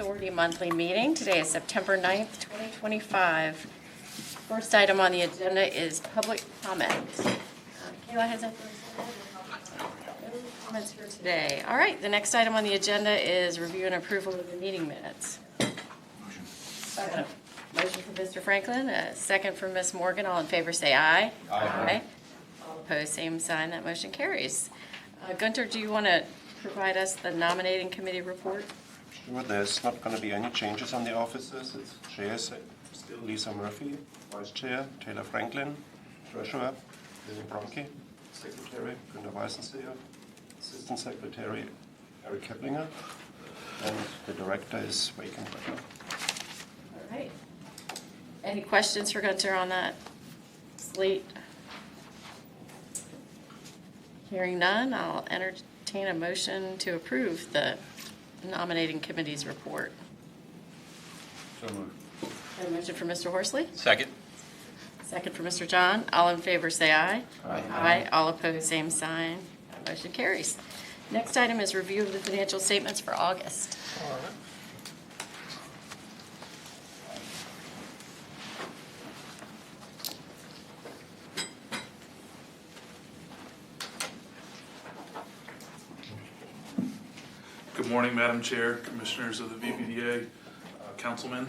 Authority monthly meeting. Today is September 9th, 2025. First item on the agenda is public comment. Kayla has that first. No comments here today. All right, the next item on the agenda is review and approval of the meeting minutes. Motion from Mr. Franklin, a second from Ms. Morgan. All in favor say aye. Aye. All opposed, same sign. That motion carries. Gunter, do you want to provide us the nominating committee report? Sure, there's not going to be any changes on the offices. It's chair, still Lisa Murphy, vice chair, Taylor Franklin, treasurer, Lily Bronke, secretary, Günter Weißenseher, assistant secretary, Eric Keplinger, and the director is vacant right now. All right. Any questions for Gunter on that slate? Hearing none, I'll entertain a motion to approve the nominating committee's report. So moved. A motion for Mr. Horsley? Second. Second for Mr. John. All in favor say aye. Aye. Aye. All opposed, same sign. Motion carries. Next item is review of the financial statements for August. Good morning, Madam Chair, Commissioners of the VBDA, Councilmen.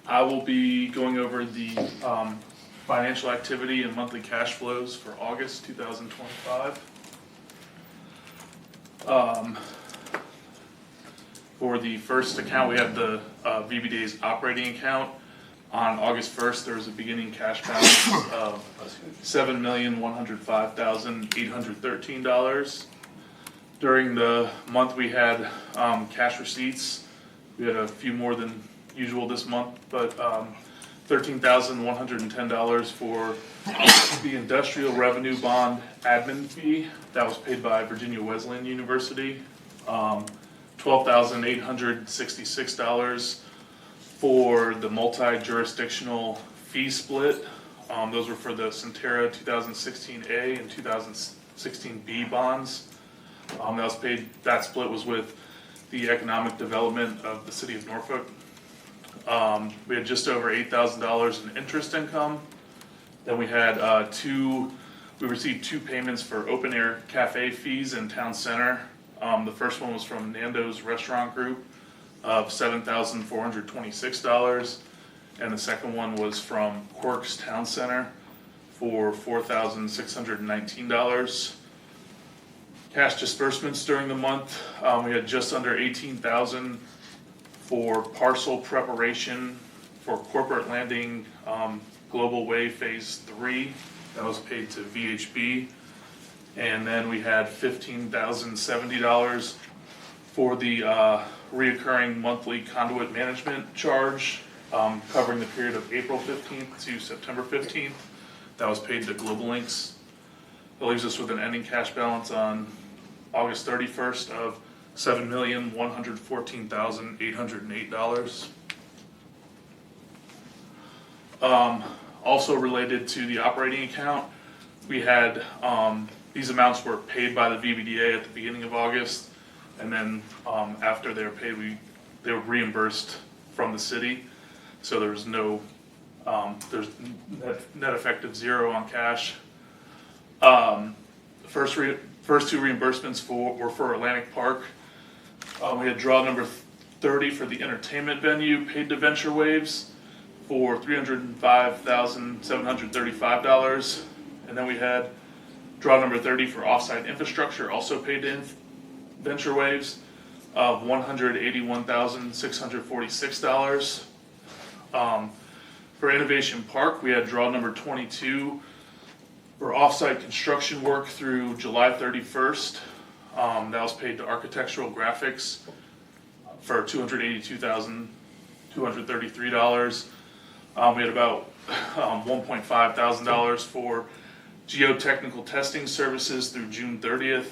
I will be going over the financial activity and monthly cash flows for August 2025. For the first account, we have the VBDA's operating account. On August 1st, there was a beginning cash balance of $7,105,813. During the month, we had cash receipts. We had a few more than usual this month, but $13,110 for the industrial revenue bond admin fee that was paid by Virginia Wesleyan University. $12,866 for the multi-jurisdictional fee split. Those were for the Centera 2016A and 2016B bonds. That was paid. That split was with the economic development of the city of Norfolk. We had just over $8,000 in interest income. Then we had we received two payments for open air cafe fees in town center. The first one was from Nando's Restaurant Group of $7,426, and the second one was from Quirk's Town Center for $4,619. Cash disbursements during the month, we had just under $18,000 for parcel preparation for Corporate Landing Global Way Phase 3. That was paid to VHB. And then we had $15,070 for the reoccurring monthly conduit management charge, covering the period of April 15th to September 15th. That was paid to Global Links. That leaves us with an ending cash balance on August 31st of $7,114,808. Also related to the operating account, we had these amounts were paid by the VBDA at the beginning of August, and then after they were paid, they were reimbursed from the city. So there's no there's net effective zero on cash. First two reimbursements were for Atlantic Park. We had draw number 30 for the entertainment venue paid to Venture Waves for $305,735. And then we had draw number 30 for offsite infrastructure, also paid to Venture Waves, of $181,646. For Innovation Park, we had draw number 22 for offsite construction work through July 31st. That was paid to Architectural Graphics for $282,233. We had about $1.5 thousand for geotechnical testing services through June 30th.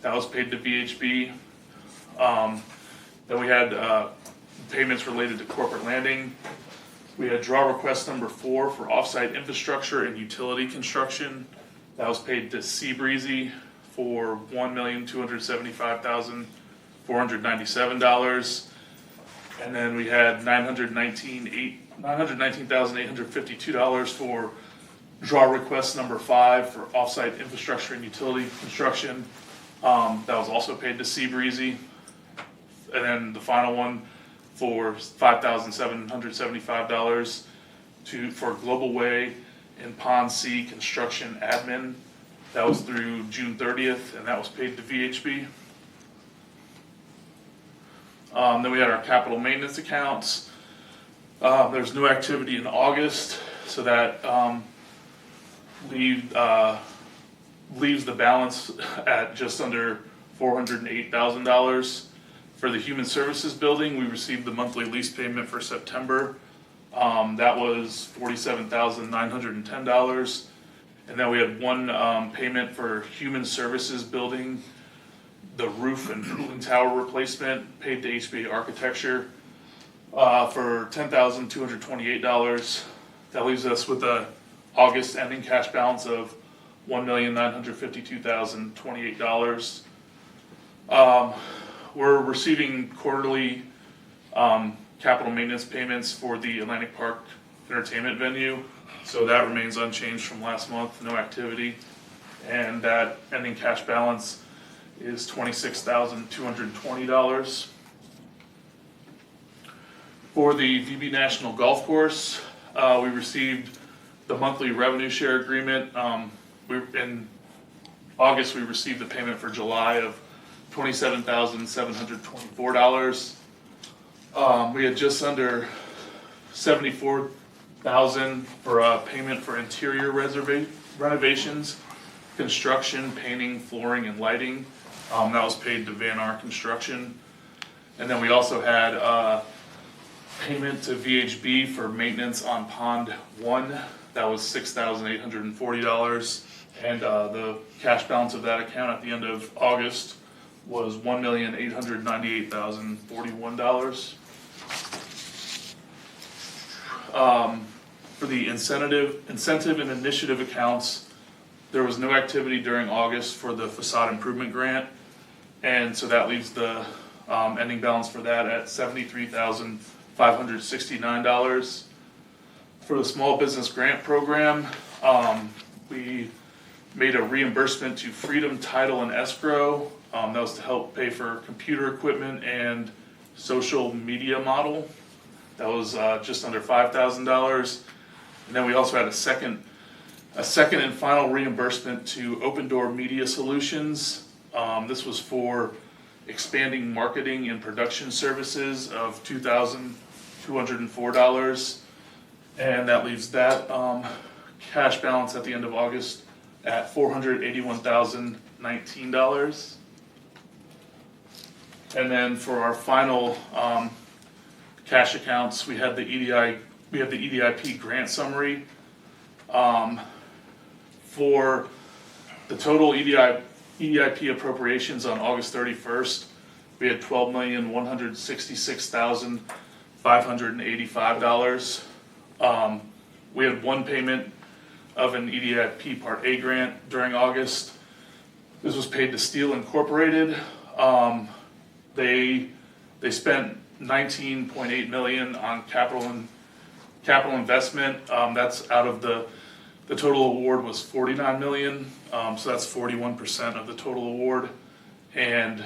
That was paid to VHB. Then we had payments related to Corporate Landing. We had draw request number 4 for offsite infrastructure and utility construction. That was paid to Seabreezy for $1,275,497. And then we had $919,852 for draw request number 5 for offsite infrastructure and utility construction. That was also paid to Seabreezy. And then the final one for $5,775 for Global Way and Pond C construction admin. That was through June 30th, and that was paid to VHB. Then we had our capital maintenance accounts. There's no activity in August, so that leaves the balance at just under $408,000. For the Human Services Building, we received the monthly lease payment for September. That was $47,910. And then we had one payment for Human Services Building, the roof and cooling tower replacement, paid to HBA Architecture for $10,228. That leaves us with a August ending cash balance of $1,952,028. We're receiving quarterly capital maintenance payments for the Atlantic Park entertainment venue, so that remains unchanged from last month, no activity. And that ending cash balance is $26,220. For the VB National Golf Course, we received the monthly revenue share agreement. In August, we received the payment for July of $27,724. We had just under $74,000 for a payment for interior renovations, construction, painting, flooring, and lighting. That was paid to Van R Construction. And then we also had payment to VHB for maintenance on Pond 1. That was $6,840. And the cash balance of that account at the end of August was $1,898,041. For the incentive and initiative accounts, there was no activity during August for the facade improvement grant, and so that leaves the ending balance for that at $73,569. For the small business grant program, we made a reimbursement to Freedom Title and Escrow. That was to help pay for computer equipment and social media model. That was just under $5,000. And then we also had a second and final reimbursement to Open Door Media Solutions. This was for expanding marketing and production services of $2,204. And that leaves that cash balance at the end of August at $481,019. And then for our final cash accounts, we had the EDIP grant summary. For the total EDIP appropriations on August 31st, we had $12,166,585. We had one payment of an EDIP Part A grant during August. This was paid to Steel Incorporated. They spent $19.8 million on capital investment. That's out of the total award was $49 million. So that's 41% of the total award. And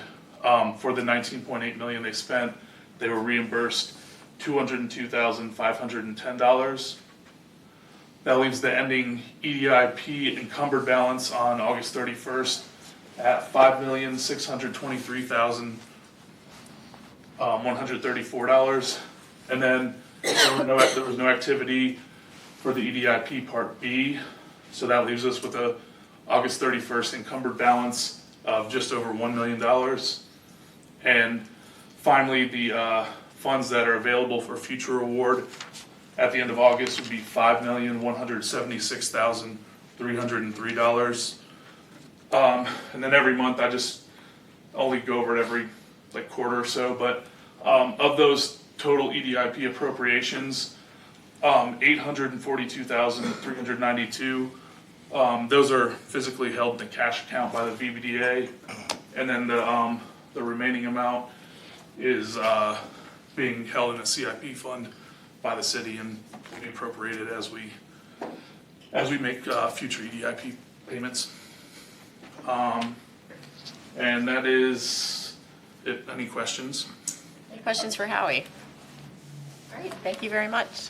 for the $19.8 million they spent, they were reimbursed $202,510. That leaves the ending EDIP encumbered balance on August 31st at $5,623,134. And then there was no activity for the EDIP Part B, so that leaves us with a August 31st encumbered balance of just over $1 million. And finally, the funds that are available for future award at the end of August would be $5,176,303. And then every month, I just only go over it every quarter or so, but of those total EDIP appropriations, $842,392, those are physically held in the cash account by the VBDA, and then the remaining amount is being held in a CIP fund by the city and will be appropriated as we make future EDIP payments. And that is it. Any questions? Any questions for Howie? All right, thank you very much.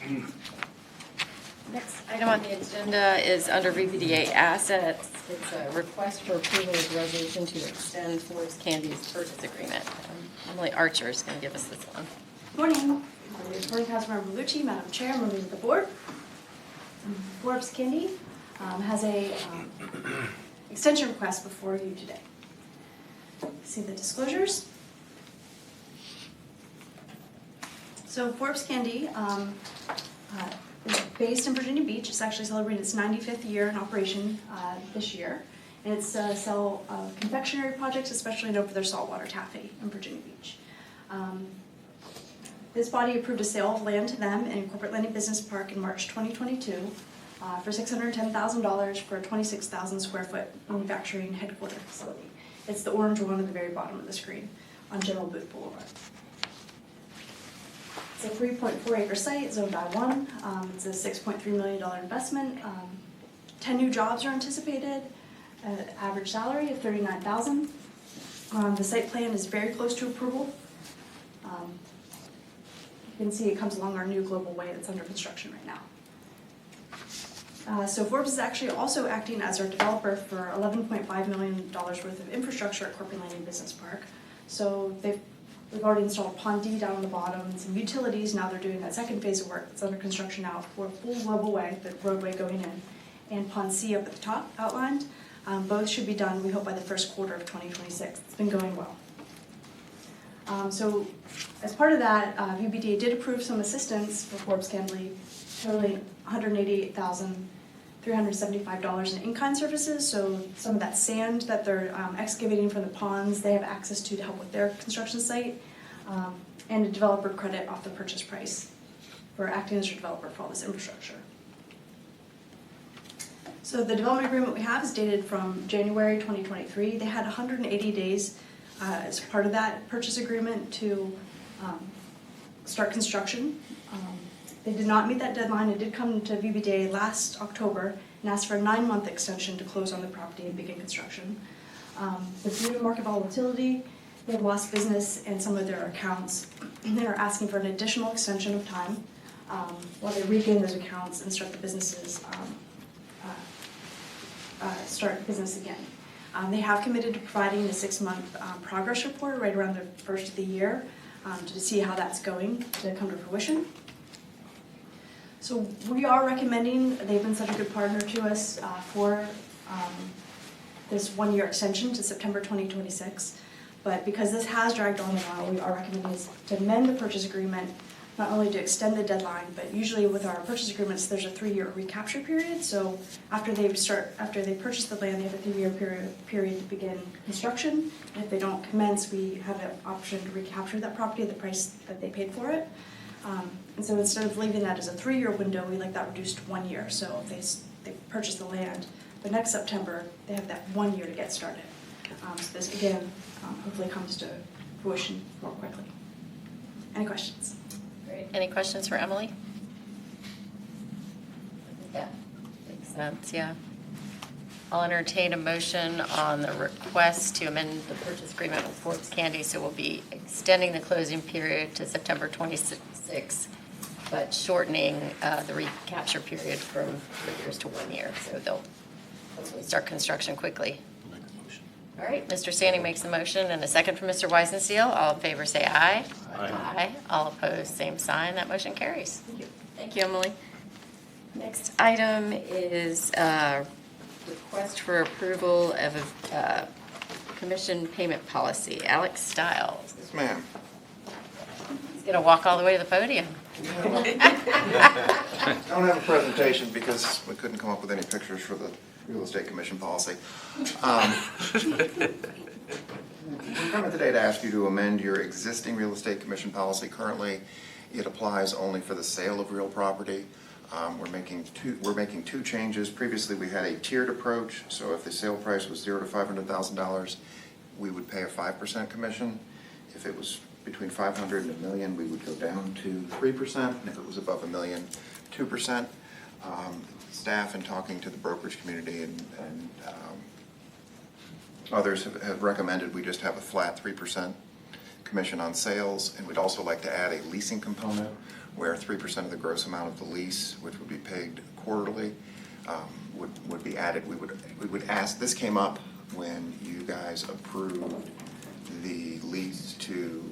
Next item on the agenda is under VPDA assets. It's a request for approval of the resolution to extend Forbes Candy's purchase agreement. Emily Archer is going to give us this one. Morning. Morning, Councilmember Bellucci, Madam Chair, members of the board. Forbes Candy has a extension request before you today. See the disclosures? So Forbes Candy is based in Virginia Beach. It's actually celebrating its 95th year in operation this year. And it's sell confectionery projects, especially known for their saltwater taffy in Virginia Beach. This body approved a sale of land to them in Corporate Landing Business Park in March 2022 for $610,000 for a 26,000 square foot manufacturing headquarters facility. It's the orange one at the very bottom of the screen on General Booth Boulevard. It's a 3.4 acre site zoned I-1. It's a $6.3 million investment. 10 new jobs are anticipated. Average salary of $39,000. The site plan is very close to approval. You can see it comes along our new global way that's under construction right now. So Forbes is actually also acting as our developer for $11.5 million worth of infrastructure at Corporate Landing Business Park. So we've already installed Pond D down on the bottom and some utilities. Now they're doing that second phase of work that's under construction now for a full global way, the roadway going in, and Pond C up at the top outlined. Both should be done, we hope, by the first quarter of 2026. It's been going well. So as part of that, VBDA did approve some assistance for Forbes Candy, totaling $188,375 in in-kind services. So some of that sand that they're excavating from the ponds, they have access to help with their construction site, and a developer credit off the purchase price for acting as your developer for all this infrastructure. So the development agreement we have is dated from January 2023. They had 180 days as part of that purchase agreement to start construction. They did not meet that deadline. It did come to VBDA last October and asked for a 9-month extension to close on the property and begin construction. But due to market volatility, they have lost business and some of their accounts. They are asking for an additional extension of time while they regain those accounts and start the businesses, start business again. They have committed to providing a 6-month progress report right around the first of the year to see how that's going to come to fruition. So we are recommending, they've been such a good partner to us for this 1-year extension to September 2026. But because this has dragged on a while, we are recommending to amend the purchase agreement, not only to extend the deadline, but usually with our purchase agreements, there's a 3-year recapture period. So after they purchase the land, they have a 3-year period to begin construction. And if they don't commence, we have an option to recapture that property at the price that they paid for it. And so instead of leaving that as a 3-year window, we like that reduced to 1 year. So if they purchase the land, but next September, they have that 1 year to get started. So this, again, hopefully comes to fruition more quickly. Any questions? Great. Any questions for Emily? Yeah, makes sense, yeah. I'll entertain a motion on the request to amend the purchase agreement with Forbes Candy, so we'll be extending the closing period to September 26th, but shortening the recapture period from 3 years to 1 year, so they'll hopefully start construction quickly. All right, Mr. Standing makes the motion, and a second from Mr. Weisenseal. All in favor say aye. Aye. All opposed, same sign. That motion carries. Thank you. Thank you, Emily. Next item is request for approval of a commission payment policy. Alex Stiles. Yes, ma'am. He's going to walk all the way to the podium. I don't have a presentation because we couldn't come up with any pictures for the real estate commission policy. We're coming today to ask you to amend your existing real estate commission policy. Currently, it applies only for the sale of real property. We're making two changes. Previously, we had a tiered approach. So if the sale price was $0 to $500,000, we would pay a 5% commission. If it was between 500 and $1 million, we would go down to 3%, and if it was above $1 million, 2%. Staff and talking to the brokerage community and others have recommended we just have a flat 3% commission on sales, and we'd also like to add a leasing component where 3% of the gross amount of the lease, which would be paid quarterly, would be added. We would ask, this came up when you guys approved the lease to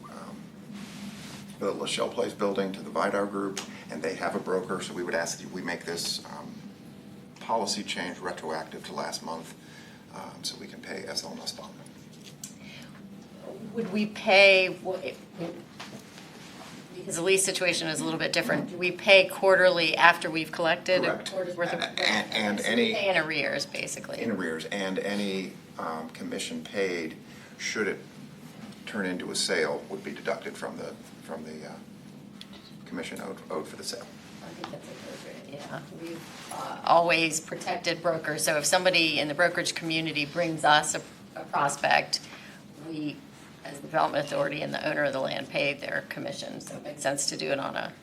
the LaShelle Place building to the Vidar Group, and they have a broker, so we would ask that we make this policy change retroactive to last month, so we can pay SL Nussbaum. Would we pay, because the lease situation is a little bit different, do we pay quarterly after we've collected? Correct. A quarter's worth of? And So we any- pay in arrears, basically. In arrears, and any commission paid, should it turn into a sale, would be deducted from the commission owed for the sale. I think that's appropriate, yeah. We've always protected brokers, so if somebody in the brokerage community brings us a prospect, we, as the development authority and the owner of the land, pay their commission. So it makes sense to do it on a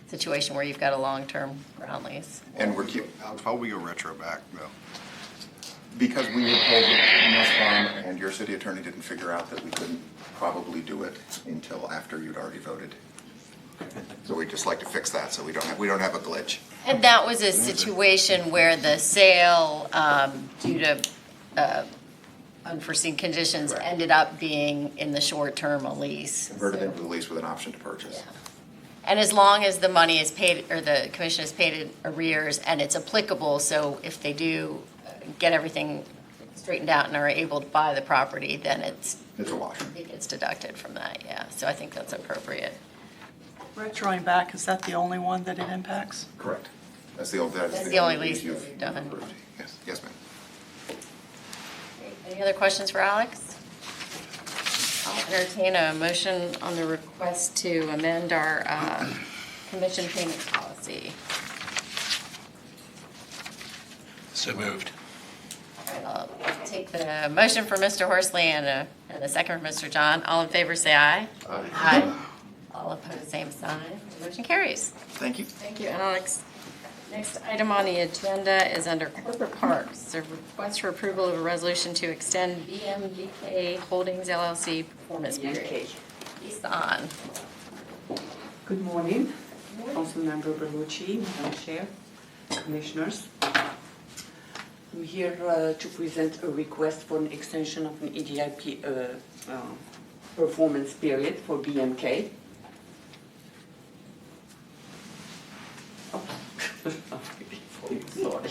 situation where you've got a long-term ground lease. And we're keeping, Alex, how will we go retro back, though? because we were told that Nussbaum and your city attorney didn't figure out that we couldn't probably do it until after you'd already voted. So we'd just like to fix that, so we don't have a glitch. And that was a situation where the sale, due to unforeseen conditions, Right. ended up being in the short term a lease. Converted So- into the lease with an option to purchase. Yeah. And as long as the money is paid, or the commission is paid in arrears, and it's applicable, so if they do get everything straightened out and are able to buy the property, then It's a wash. it gets deducted from that, yeah. So I think that's appropriate. Retroing back, is that the only one that it impacts? Correct. That's the only, that is That's the the only only lease lease that you've we've done. approved. Yes, yes, ma'am. Any other questions for Alex? I'll entertain a motion on the request to amend our commission payment policy. So moved. All right, I'll take the motion for Mr. Horsley and a second for Mr. John. All in favor, say aye. Aye. All opposed, same sign. The motion carries. Thank you. Thank you, Alex. Next item on the agenda is under corporate parks, a request for approval of a resolution to extend BMBK Holdings LLC performance period. Isan. Good morning, Councilmember Berlucci, Madam Chair, Commissioners. I'm here to present a request for an extension of an EDIP performance period for BMK. Sorry.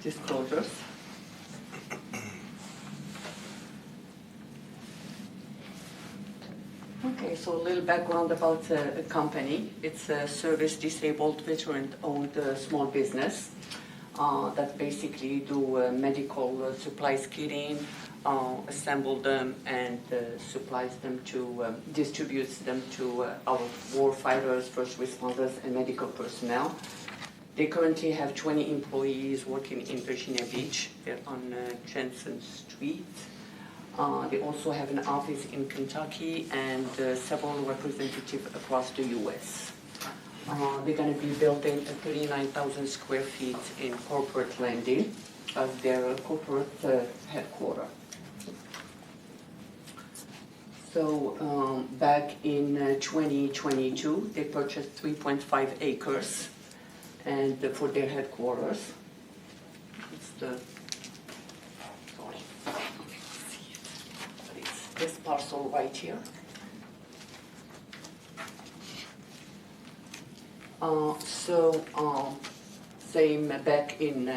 Disclosures. Okay, so a little background about the company. It's a service-disabled, veteran-owned small business that basically do medical supplies kitting, assemble them, and supplies them to, distributes them to our war fighters, first responders, and medical personnel. They currently have 20 employees working in Virginia Beach. They're on Jensen Street. They also have an office in Kentucky and several representatives across the U.S. They're going to be building a 39,000 square feet in corporate landing as their corporate headquarters. So back in 2022, they purchased 3.5 acres and for their headquarters. It's the, sorry, it's this parcel right here. Same back in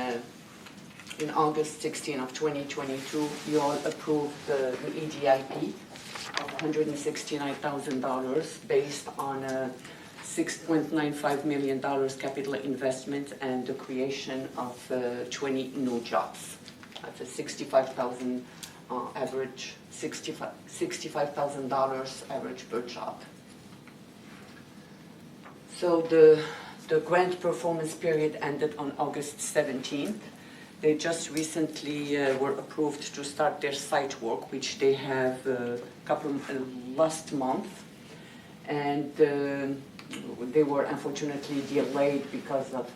August 16 of 2022, you all approved the EDIP of $169,000 based on a $6.95 million capital investment and the creation of 20 new jobs. That's a $65,000 average, $65,000 average per job. So the grant performance period ended on August 17th, They just recently were approved to start their site work, which they have last month. And they were unfortunately delayed because of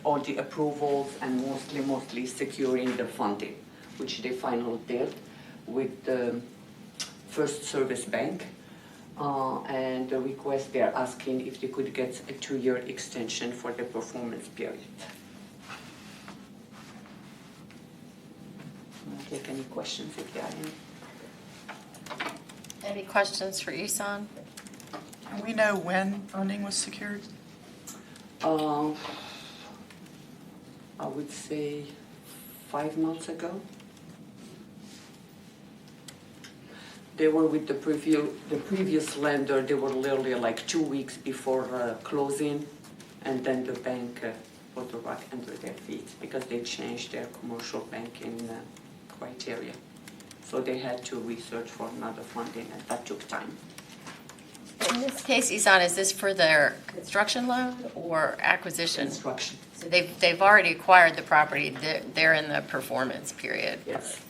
all the approvals and mostly securing the funding, which they finally did with the First Service Bank. And the request, they're asking if they could get a 2-year extension for the performance period. I'll take any questions if there are any. Any questions for Isan? And we know when funding was secured? I would say 5 months ago. They were with the previous lender, they were literally like 2 weeks before closing, and then the bank put the rug under their feet because they changed their commercial banking criteria. So they had to research for another funding, and that took time. In this case, Isan, is this for their construction loan or acquisition? Construction, So they've already acquired the property, they're in the performance period. yes.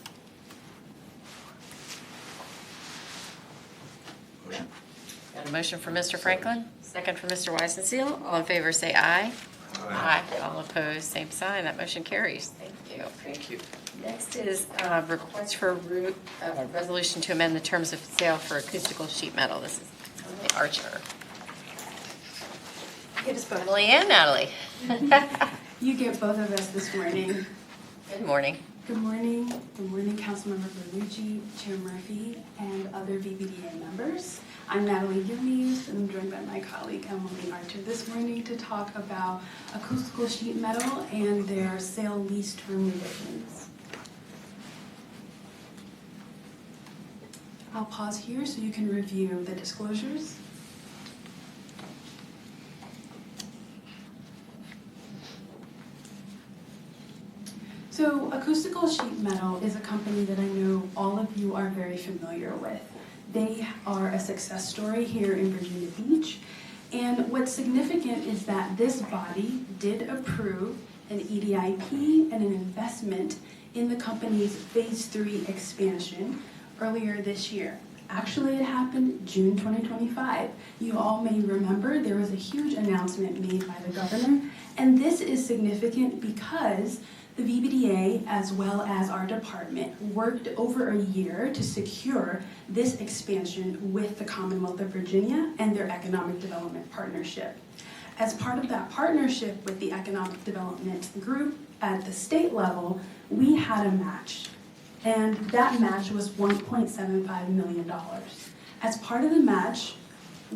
Got a motion for Mr. Franklin, second for Mr. Weisenseal. All in favor, say aye. Aye. All opposed, same sign. That motion carries. Thank you. Thank you. Next is request for resolution to amend the terms of sale for acoustical sheet metal. This is Emily Archer. Get us both. Emily and Natalie. You get both of us this morning. Good morning. Good morning. Good morning, Councilmember Berlucci, Chair Murphy, and other VBDA members. I'm Natalie Gilmes, and I'm joined by my colleague Emily Archer this morning to talk about acoustical sheet metal and their sale lease term revisions. I'll pause here so you can review the disclosures. So Acoustical Sheet Metal is a company that I know all of you are very familiar with. They are a success story here in Virginia Beach. And what's significant is that this body did approve an EDIP and an investment in the company's Phase 3 expansion earlier this year. Actually, it happened June 2025. You all may remember there was a huge announcement made by the governor, and this is significant because the VBDA, as well as our department, worked over a year to secure this expansion with the Commonwealth of Virginia and their Economic Development Partnership. As part of that partnership with the Economic Development Group at the state level, we had a match, and that match was $1.75 million. As part of the match,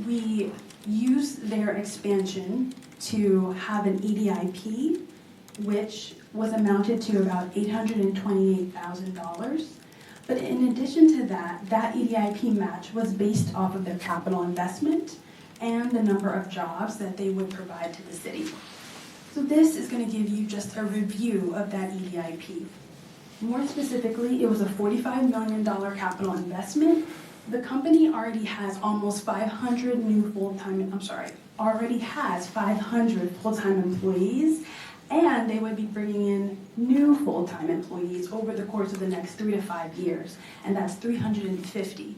we used their expansion to have an EDIP, which was amounted to about $828,000. But in addition to that, that EDIP match was based off of their capital investment and the number of jobs that they would provide to the city. So this is going to give you just a review of that EDIP. More specifically, it was a $45 million capital investment. The company already has almost 500 full-time employees, and they would be bringing in new full-time employees over the course of the next 3 to 5 years, and that's 350,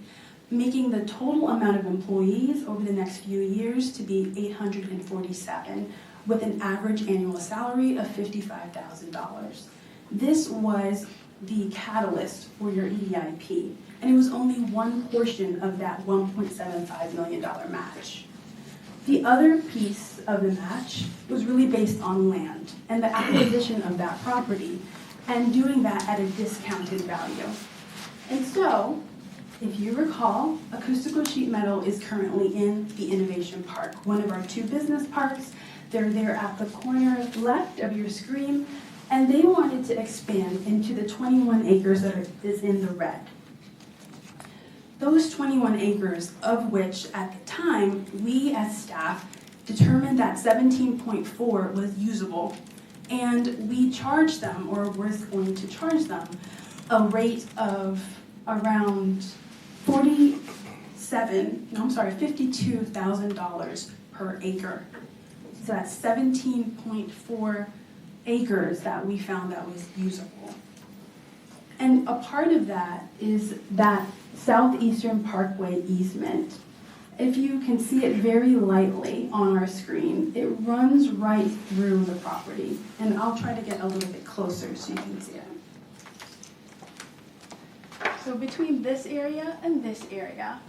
making the total amount of employees over the next few years to be 847, with an average annual salary of $55,000. This was the catalyst for your EDIP, and it was only one portion of that $1.75 million match. The other piece of the match was really based on land and the acquisition of that property, and doing that at a discounted value. And so, if you recall, Acoustical Sheet Metal is currently in the Innovation Park, one of our 2 business parks. They're there at the corner left of your screen, and they wanted to expand into the 21 acres that is in the red. Those 21 acres, of which at the time, we as staff determined that 17.4 was usable, and we charged them, or was going to charge them, a rate of around $52,000 per acre. So that's 17.4 acres that we found that was usable. And a part of that is that Southeastern Parkway easement. If you can see it very lightly on our screen, it runs right through the property. And I'll try to get a little bit closer so you can see it. So between this area and this area,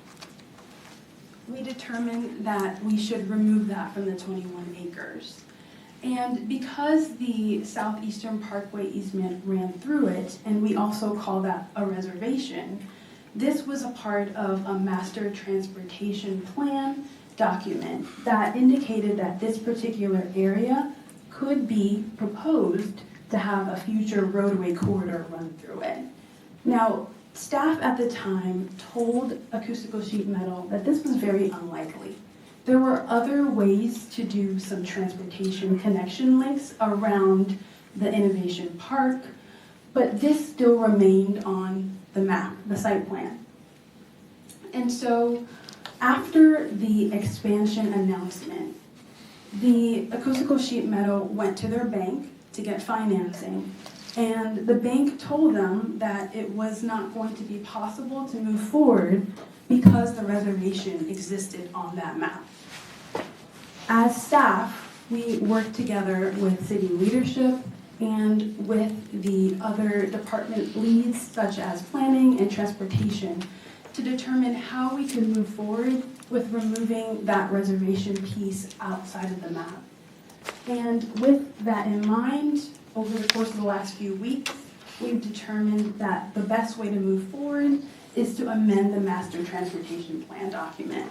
we determined that we should remove that from the 21 acres. And because the Southeastern Parkway easement ran through it, and we also call that a reservation, this was a part of a master transportation plan document that indicated that this particular area could be proposed to have a future roadway corridor run through it. Now, staff at the time told Acoustical Sheet Metal that this was very unlikely. There were other ways to do some transportation connection links around the Innovation Park, but this still remained on the map, the site plan. And so after the expansion announcement, the Acoustical Sheet Metal went to their bank to get financing, and the bank told them that it was not going to be possible to move forward because the reservation existed on that map. As staff, we worked together with city leadership and with the other department leads, such as planning and transportation, to determine how we could move forward with removing that reservation piece outside of the map. And with that in mind, over the course of the last few weeks, we've determined that the best way to move forward is to amend the master transportation plan document.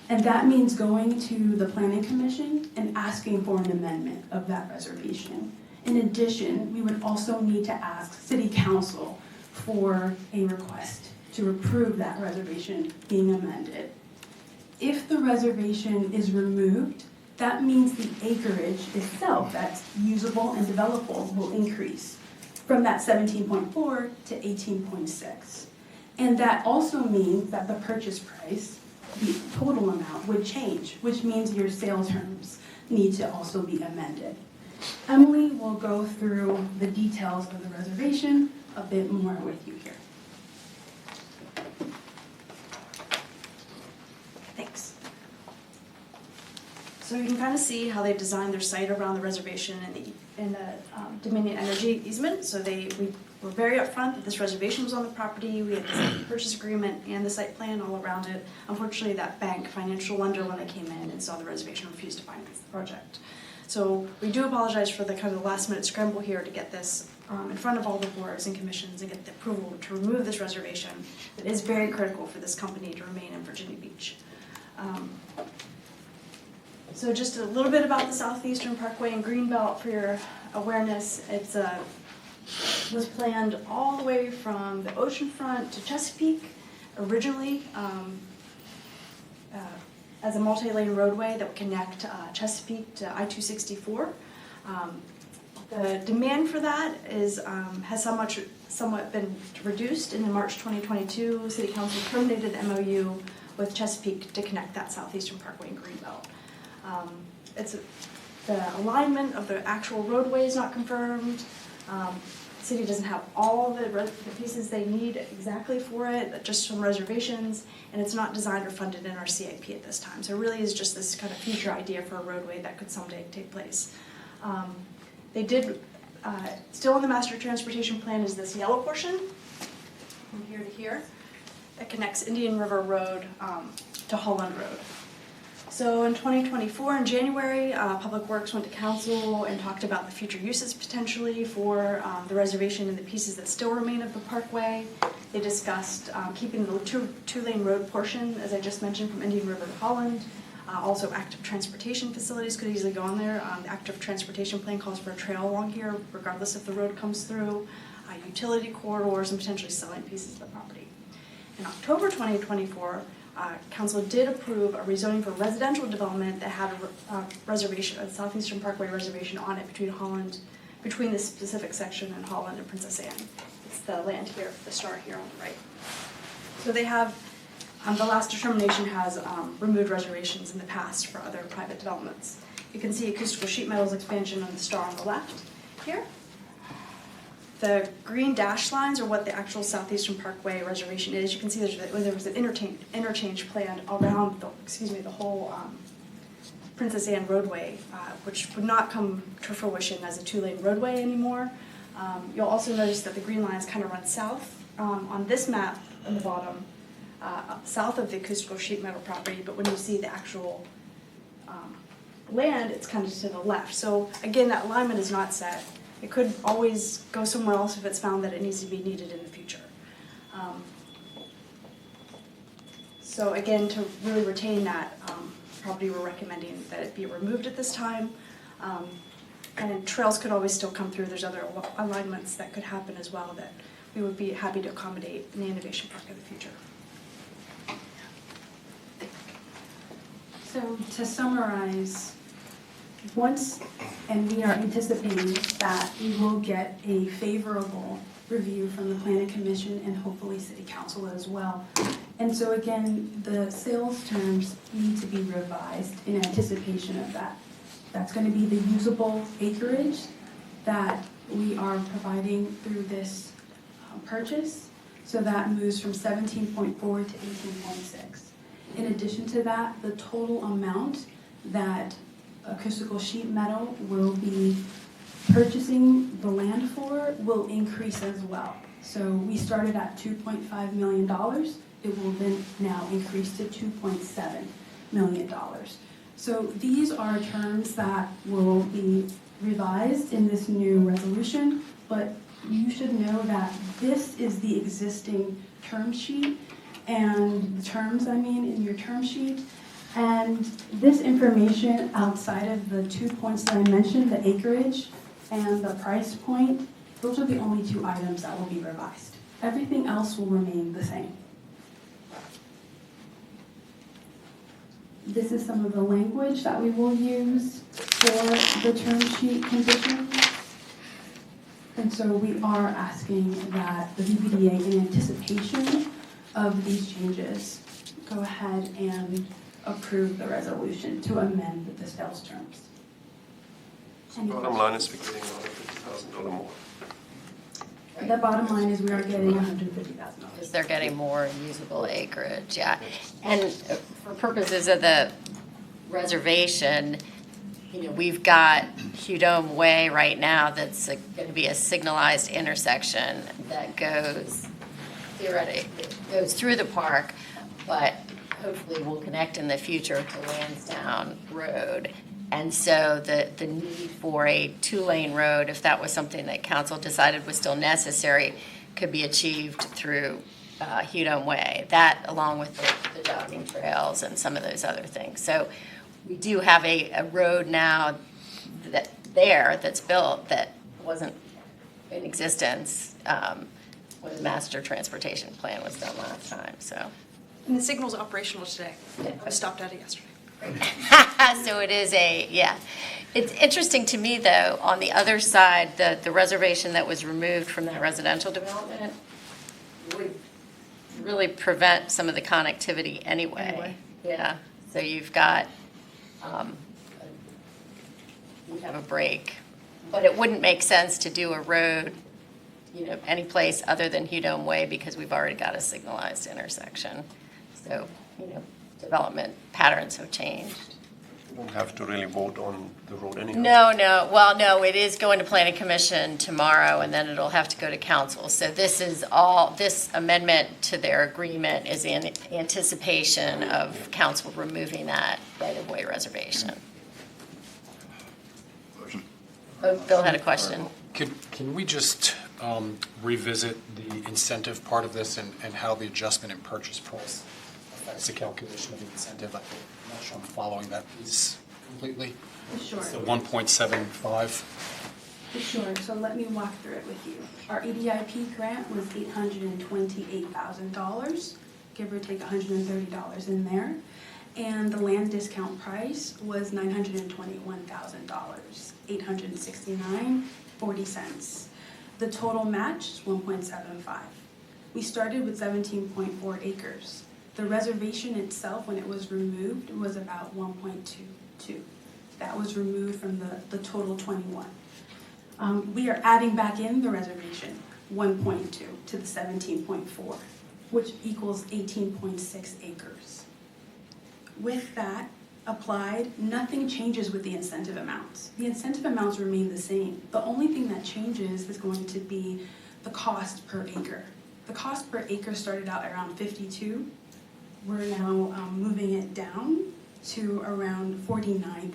And that means going to the Planning Commission and asking for an amendment of that reservation. In addition, we would also need to ask City Council for a request to approve that reservation being amended. If the reservation is removed, that means the acreage itself that's usable and developable will increase from that 17.4 to 18.6. And that also means that the purchase price, the total amount, would change, which means your sales terms need to also be amended. Emily will go through the details of the reservation a bit more with you here. Thanks. So you can kind of see how they designed their site around the reservation and the Dominion Energy easement. So we were very upfront that this reservation was on the property. We had the purchase agreement and the site plan all around it. Unfortunately, that bank, financial lender, when they came in and saw the reservation, refused to finance the project. So we do apologize for the kind of last minute scramble here to get this in front of all the boards and commissions and get the approval to remove this reservation that is very critical for this company to remain in Virginia Beach. So just a little bit about the Southeastern Parkway and Greenbelt for your awareness. It was planned all the way from the oceanfront to Chesapeake originally as a multi-lane roadway that would connect Chesapeake to I-264. The demand for that has somewhat been reduced, and in March 2022, City Council terminated the MOU with Chesapeake to connect that Southeastern Parkway and Greenbelt. The alignment of the actual roadway is not confirmed. The city doesn't have all the pieces they need exactly for it, just some reservations, and it's not designed or funded in our CIP at this time. So it really is just this kind of future idea for a roadway that could someday take place. They did, still in the master transportation plan is this yellow portion, from here to here, that connects Indian River Road to Holland Road. So in 2024, in January, Public Works went to council and talked about the future uses potentially for the reservation and the pieces that still remain of the parkway. They discussed keeping the two-lane road portion, as I just mentioned, from Indian River to Holland. Also, active transportation facilities could easily go on there. The active transportation plan calls for a trail along here, regardless if the road comes through, utility corridors, and potentially selling pieces of the property. In October 2024, Council did approve a rezoning for residential development that had a reservation, a Southeastern Parkway reservation on it between this specific section in Holland and Princess Anne. It's the land here, the star here on the right. So they have, the last determination has removed reservations in the past for other private developments. You can see Acoustical Sheet Metal's expansion on the star on the left, here. The green dashed lines are what the actual Southeastern Parkway reservation is. You can see there was an interchange planned around the whole Princess Anne roadway, which would not come to fruition as a two-lane roadway anymore. You'll also notice that the green lines kind of run south on this map on the bottom, south of the acoustical sheet metal property, but when you see the actual land, it's kind of to the left. So again, that alignment is not set. It could always go somewhere else if it's found that it needs to be needed in the future. So again, to really retain that property, we're recommending that it be removed at this time. And trails could always still come through. There's other alignments that could happen as well that we would be happy to accommodate in the Innovation Park in the future. So to summarize, and we are anticipating that we will get a favorable review from the Planning Commission and hopefully City Council as well. And so again, the sales terms need to be revised in anticipation of that. That's going to be the usable acreage that we are providing through this purchase. So that moves from 17.4 to 18.6. In addition to that, the total amount that acoustical sheet metal will be purchasing the land for will increase as well. So we started at $2.5 million. It will then now increase to $2.7 million. So these are terms that will be revised in this new resolution, but you should know that this is the existing term sheet, and the terms, in your term sheet. And this information outside of the 2 points that I mentioned, the acreage and the price point, those are the only 2 items that will be revised. Everything else will remain the same. This is some of the language that we will use for the term sheet conditions. And so we are asking that the VPDA, in anticipation of these changes, go ahead and approve the resolution to amend the sales terms. Bottom line is we're getting $150,000 more. The bottom line is we are getting $150,000. Because they're getting more usable acreage, yeah. And for purposes of the reservation, we've got Hudome Way right now that's going to be a signalized intersection that goes, theoretically, goes through the park, but hopefully will connect in the future to Lansdowne Road. And so the need for a 2-lane road, if that was something that council decided was still necessary, could be achieved through Hudome Way. That, along with the jogging trails and some of those other things. So we do have a road now that's built that wasn't in existence when the master transportation plan was done last time. So. And the signal's operational today. I stopped at it yesterday. So it is it's interesting to me though, on the other side, the reservation that was removed from that residential development would really prevent some of the connectivity anyway. Yeah, so you've got, you have a break, but it wouldn't make sense to do a road, any place other than Hudome Way because we've already got a signalized intersection. So, development patterns have changed. You don't have to really vote on the road anyhow. No, it is going to Planning Commission tomorrow, and then it'll have to go to council. So this amendment to their agreement is in anticipation of council removing that right-of-way reservation. Motion. Oh, Bill had a question. Can we just revisit the incentive part of this and how the adjustment in purchase price affects the calculation of the incentive? I'm not sure I'm following that piece completely. Sure. It's the 1.75. Sure, so let me walk through it with you. Our EDIP grant was $828,000, give or take $130 in there. And the land discount price was $921,000, $869.40. The total match is 1.75. We started with 17.4 acres. The reservation itself, when it was removed, was about 1.22. That was removed from the total 21. We are adding back in the reservation, 1.2 to the 17.4, which equals 18.6 acres. With that applied, nothing changes with the incentive amounts. The incentive amounts remain the same. The only thing that changes is going to be the cost per acre. The cost per acre started out around 52. We're now moving it down to around $49,000.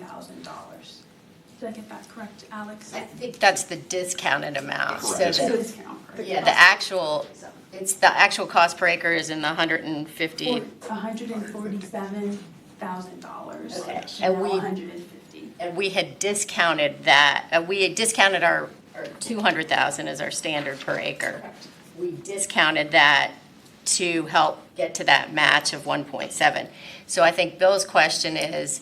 Did I get that correct, Alex? I think that's the discounted amount. So Correct. the- Discount. Yeah, the actual, it's the actual cost per acre is in the 150. $147,000. Okay. Now And we- 150. And we had discounted that, we had discounted our 200,000 as our standard per acre. We discounted that to help get to that match of 1.7. So I think Bill's question is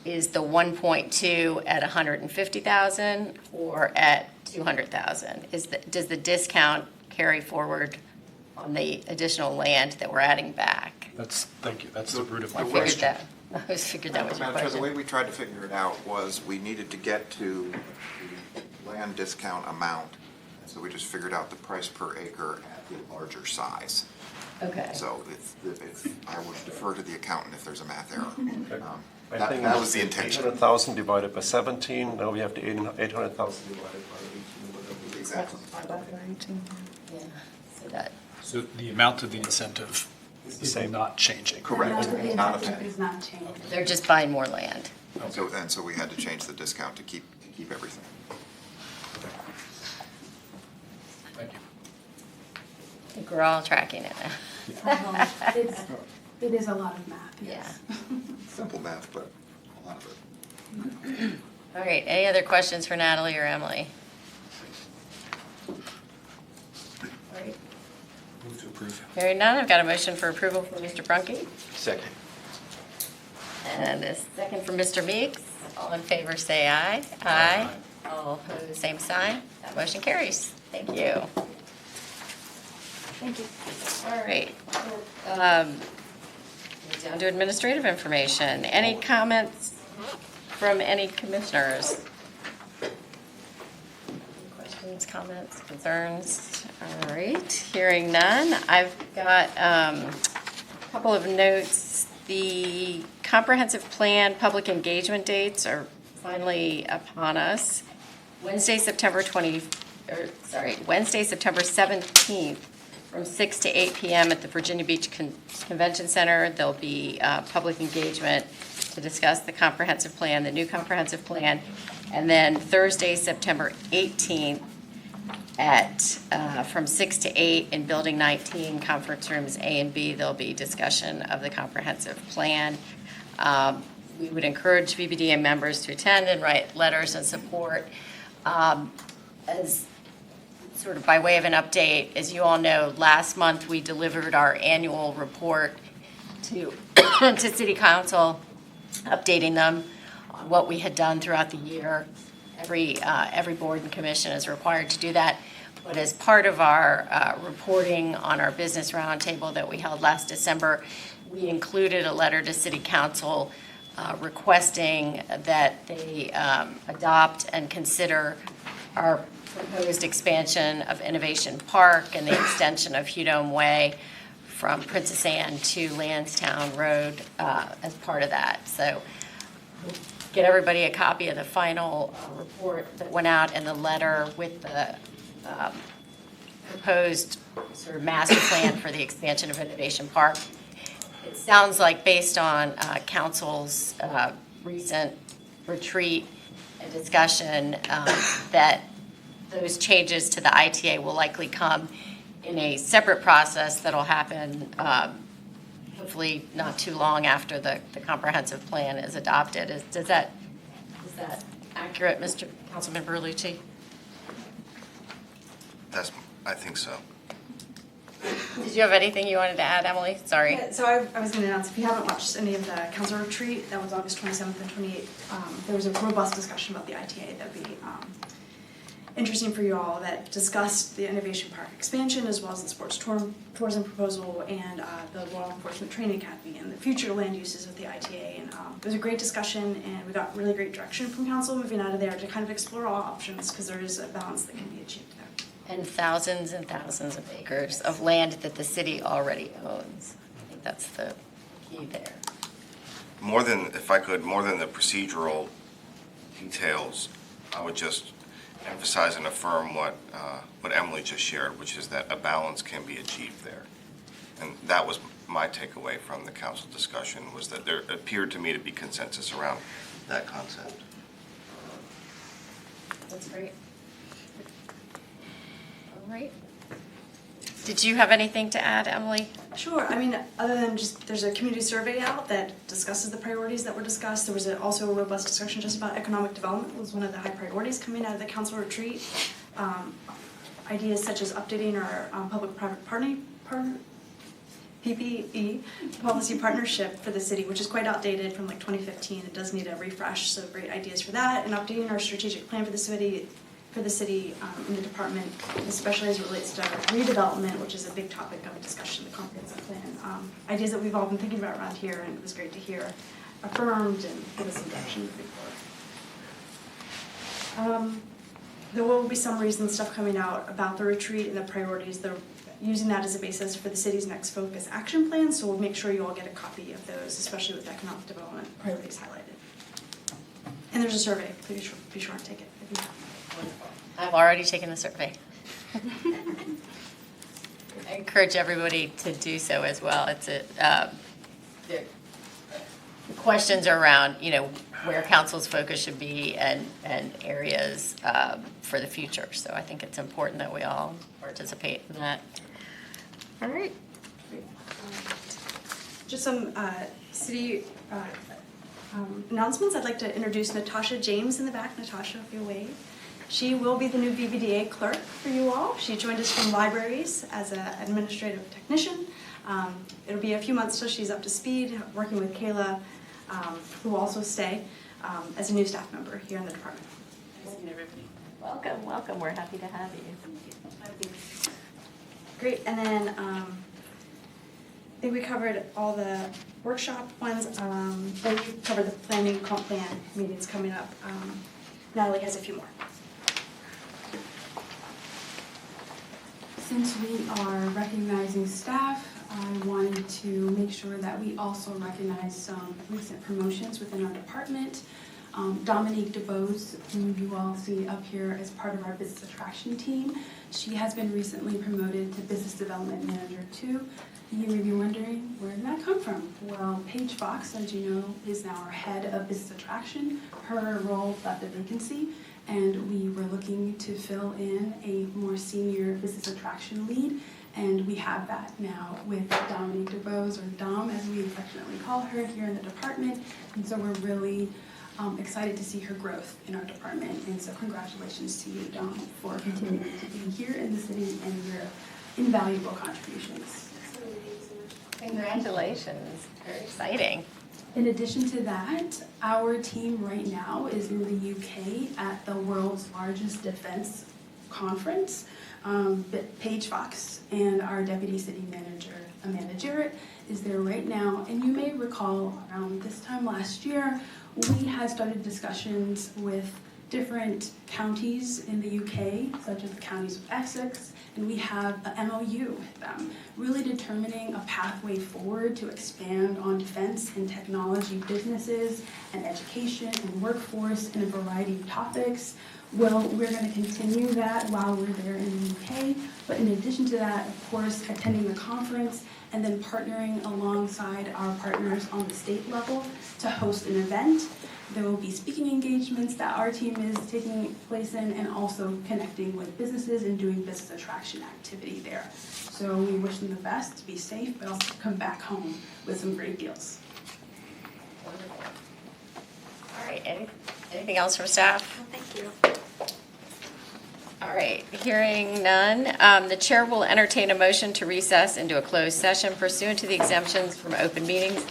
the 1.2 at 150,000 or at 200,000? Does the discount carry forward on the additional land that we're adding back? Thank you, that's the root of my I figured question. that, I always figured that was your Madam Chair, the way question. we tried to figure it out was we needed to get to the land discount amount. So we just figured out the price per acre at the larger size. Okay. So if I would defer to the accountant if there's a math error. I That think that was the intention. 800,000 divided by 17, now we have the 800,000 divided by 18. Exactly. Yeah, so that, So the amount of the incentive is not changing? Correct. The Not a incentive penny. is not changing. they're just buying more land. So we had to change the discount to keep everything. Thank you. I think we're all tracking it now. It is a lot of math, yes. Simple math, but a lot of it. All right, any other questions for Natalie or Emily? All right, Move to approve. hearing none, I've got a motion for approval for Mr. Brunke Second. and a second for Mr. Meeks. All in favor, say aye. Aye. All opposed, same sign. That motion carries. Thank you. Thank you. All right. Down to administrative information. Any comments from any commissioners? Questions, comments, concerns? All right, hearing none. I've got a couple of notes. The comprehensive plan public engagement dates are finally upon us. Wednesday, September 17th, from 6 to 8 p.m. at the Virginia Beach Convention Center. There'll be public engagement to discuss the comprehensive plan, the new comprehensive plan. And then Thursday, September 18th, from 6 to 8 in Building 19, conference rooms A and B, there'll be discussion of the comprehensive plan. We would encourage BBDA members to attend and write letters in support. As sort of by way of an update, as you all know, last month we delivered our annual report to City Council, updating them on what we had done throughout the year. Every board and commission is required to do that. But as part of our reporting on our business roundtable that we held last December, we included a letter to City Council requesting that they adopt and consider our proposed expansion of Innovation Park and the extension of Hudome Way from Princess Anne to Lansdowne Road as part of that. So we'll get everybody a copy of the final report that went out and the letter with the proposed sort of master plan for the expansion of Innovation Park. It sounds like based on council's recent retreat and discussion that those changes to the ITA will likely come in a separate process that'll happen hopefully not too long after the comprehensive plan is adopted. Is that accurate, Mr. Councilman Berlucci? I think so. Did you have anything you wanted to add, Emily? Sorry. Yeah, so I was going to announce, if you haven't watched any of the council retreat, that was August 27th and 28th, there was a robust discussion about the ITA that we interesting for you all that discussed the Innovation Park expansion as well as the sports tourism proposal and the Law Enforcement Training Academy and the future land uses of the ITA. And it was a great discussion, and we got really great direction from council moving out of there to kind of explore all options because there is a balance that can be achieved there. And thousands of acres of land that the city already owns. I think that's the key there. More than the procedural details, I would just emphasize and affirm what Emily just shared, which is that a balance can be achieved there. And that was my takeaway from the council discussion, was that there appeared to me to be consensus around that concept. That's great. All right. Did you have anything to add, Emily? Sure. I mean, other than just, there's a community survey out that discusses the priorities that were discussed. There was also a robust discussion just about economic development was one of the high priorities coming out of the council retreat. Ideas such as updating our public-private PPE policy partnership for the city, which is quite outdated from like 2015. It does need a refresh, so great ideas for that. And updating our strategic plan for the city in the department, especially as it relates to redevelopment, which is a big topic of discussion in the comprehensive plan. Ideas that we've all been thinking about around here, and it was great to hear affirmed and give us some direction moving forward. There will be summaries and stuff coming out about the retreat and the priorities. They're using that as a basis for the city's next focus action plan, so we'll make sure you all get a copy of those, especially with economic development priorities highlighted. And there's a survey. Please be sure and take it if you have. I've already taken the survey. I encourage everybody to do so as well. It's the questions are around, where council's focus should be and areas for the future. So I think it's important that we all participate in that. All right. Just some city announcements. I'd like to introduce Natasha James in the back. Natasha, if you wave. She will be the new BBDA clerk for you all. She joined us from libraries as an administrative technician. It'll be a few months till she's up to speed, working with Kayla, who will also stay as a new staff member here in the department. Welcome. We're happy to have you. Great, and then I think we covered all the workshop ones. Then we covered the planning comp plan meetings coming up. Natalie has a few more. Since we are recognizing staff, I wanted to make sure that we also recognize some recent promotions within our department. Dominique DeBose, who you all see up here as part of our business attraction team, she has been recently promoted to Business Development Manager 2. You may be wondering, where did that come from? Well, Paige Fox, as you know, is now our head of business attraction. Her role left a vacancy, and we were looking to fill in a more senior business attraction lead, and we have that now with Dominique DeBose, or Dom as we affectionately call her, here in the department. And so we're really excited to see her growth in our department. And so congratulations to you, Dom, for continuing to be here in the city and your invaluable contributions. Congratulations. Very exciting. In addition to that, our team right now is in the UK at the world's largest defense conference. Paige Fox and our deputy city manager, Amanda Jarrett, is there right now. And you may recall around this time last year, we had started discussions with different counties in the UK, such as the counties of Essex, and we have an MOU with them, really determining a pathway forward to expand on defense and technology businesses and education and workforce and a variety of topics. Well, we're going to continue that while we're there in the UK, but in addition to that, of course, attending the conference and then partnering alongside our partners on the state level to host an event. There will be speaking engagements that our team is taking place in, and also connecting with businesses and doing business attraction activity there. So we wish them the best, be safe, but also come back home with some great deals. Wonderful. All right, anything else from staff? Thank you. All right, hearing none, the chair will entertain a motion to recess into a closed session pursuant to the exemptions from open meetings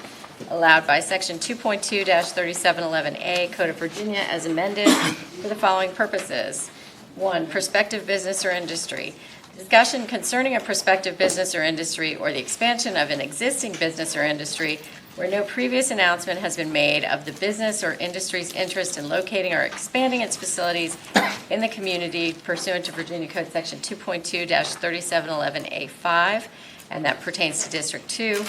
allowed by Section 2.2-3711A Code of Virginia as amended for the following purposes. 1, prospective business or industry. Discussion concerning a prospective business or industry or the expansion of an existing business or industry where no previous announcement has been made of the business or industry's interest in locating or expanding its facilities in the community pursuant to Virginia Code Section 2.2-3711A5, and that pertains to District 2.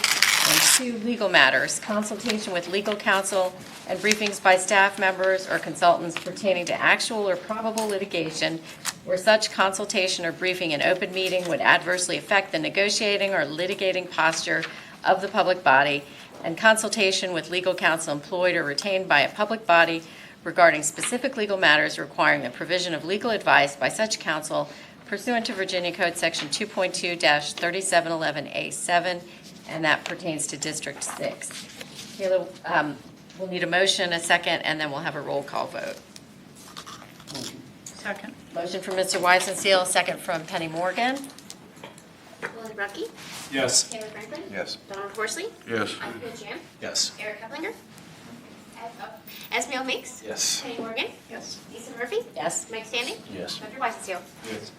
And 2, legal matters, consultation with legal counsel and briefings by staff members or consultants pertaining to actual or probable litigation where such consultation or briefing in open meeting would adversely affect the negotiating or litigating posture of the public body, and consultation with legal counsel employed or retained by a public body regarding specific legal matters requiring the provision of legal advice by such counsel pursuant to Virginia Code Section 2.2-3711A7, and that pertains to District 6. Kayla, we'll need a motion, a second, and then we'll have a roll call vote. Second. Motion from Mr. Weisenseal, second from Penny Morgan. Glenn Rucky, Yes. Taylor Franklin. Yes. Donald Horsley. Yes. Isaiah Jam. Yes. Eric Heflinger. Esmail Meeks. Yes. Penny Morgan. Yes. Lisa Murphy. Yes. Mike Standing. Yes. Dr. Weisenseal. Yes.